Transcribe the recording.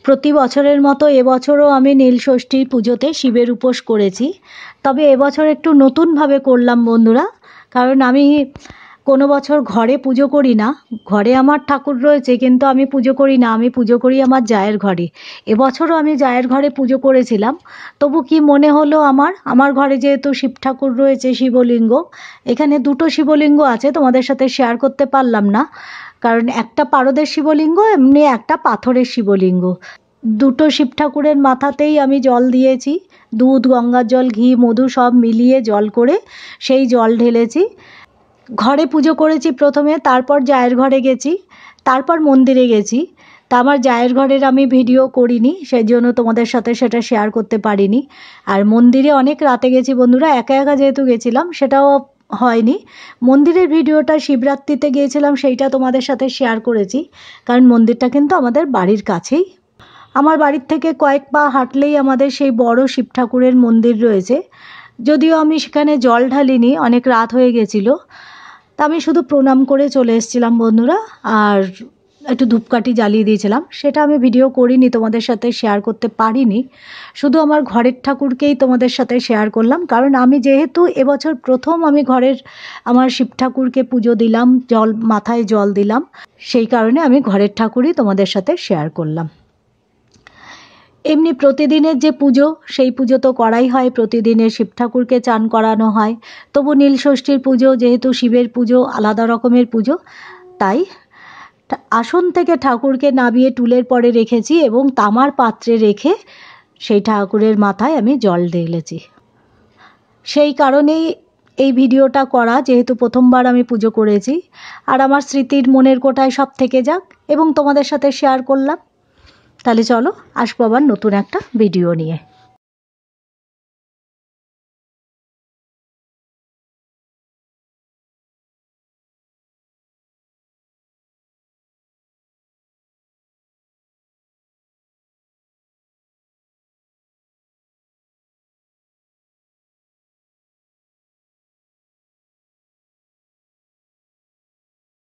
প্রতি বছরের মতো এবছরও আমি নীলষষ্ঠীর পুজোতে শিবের উপোস করেছি। তবে এবছর একটু নতুনভাবে করলাম বন্ধুরা, কারণ আমি কোনো বছর ঘরে পুজো করি না। ঘরে আমার ঠাকুর রয়েছে, কিন্তু আমি পুজো করি না, আমি পুজো করি আমার জায়ের ঘরে। এবছরও আমি জায়ের ঘরে পুজো করেছিলাম। তবু কি মনে হলো, আমার ঘরে যেহেতু শিব ঠাকুর রয়েছে, শিবলিঙ্গ, এখানে দুটো শিবলিঙ্গ আছে, তোমাদের সাথে শেয়ার করতে পারলাম না, কারণ একটা পারদের শিবলিঙ্গ, এমনি একটা পাথরের শিবলিঙ্গ। দুটো শিব ঠাকুরের মাথাতেই আমি জল দিয়েছি, দুধ, গঙ্গার জল, ঘি, মধু সব মিলিয়ে জল করে সেই জল ঢেলেছি। ঘরে পুজো করেছি প্রথমে, তারপর জায়ের ঘরে গেছি, তারপর মন্দিরে গেছি। তা আমার জায়ের ঘরের আমি ভিডিও করিনি, সেই জন্য তোমাদের সাথে সেটা শেয়ার করতে পারিনি। আর মন্দিরে অনেক রাতে গেছি বন্ধুরা, একা একা যেহেতু গেছিলাম সেটাও হয়নি। মন্দিরের ভিডিওটা শিবরাত্রিতে গিয়েছিলাম, সেইটা তোমাদের সাথে শেয়ার করেছি, কারণ মন্দিরটা কিন্তু আমাদের বাড়ির কাছেই। আমার বাড়ির থেকে কয়েক পা হাঁটলেই আমাদের সেই বড় শিব ঠাকুরের মন্দির রয়েছে। যদিও আমি সেখানে জল ঢালিনি, অনেক রাত হয়ে গেছিলো, তা আমি শুধু প্রণাম করে চলে এসেছিলাম বন্ধুরা, আর একটু ধূপকাঠি জ্বালিয়ে দিয়েছিলাম। সেটা আমি ভিডিও করিনি, তোমাদের সাথে শেয়ার করতে পারিনি। শুধু আমার ঘরের ঠাকুরকেই তোমাদের সাথে শেয়ার করলাম, কারণ আমি যেহেতু এবছর প্রথম আমি ঘরের আমার শিব ঠাকুরকে পুজো দিলাম, মাথায় জল দিলাম, সেই কারণে আমি ঘরের ঠাকুরই তোমাদের সাথে শেয়ার করলাম। এমনি প্রতিদিনের যে পুজো, সেই পুজো তো করাই হয়, প্রতিদিনের শিব ঠাকুরকে চান করানো হয়। তবু নীলষষ্ঠীর পুজো যেহেতু শিবের পুজো, আলাদা রকমের পুজো, তাই আসন থেকে ঠাকুরকে নামিয়ে টুলের পরে রেখেছি এবং তামার পাত্রে রেখে সেই ঠাকুরের মাথায় আমি জল ঢেলেছি। সেই কারণেই এই ভিডিওটা করা, যেহেতু প্রথমবার আমি পুজো করেছি। আর আমার স্মৃতির মনের কোঠায় সব থেকে যাক, এবং তোমাদের সাথে শেয়ার করলাম। তাহলে চলো, আসবো আবার নতুন একটা ভিডিও নিয়ে।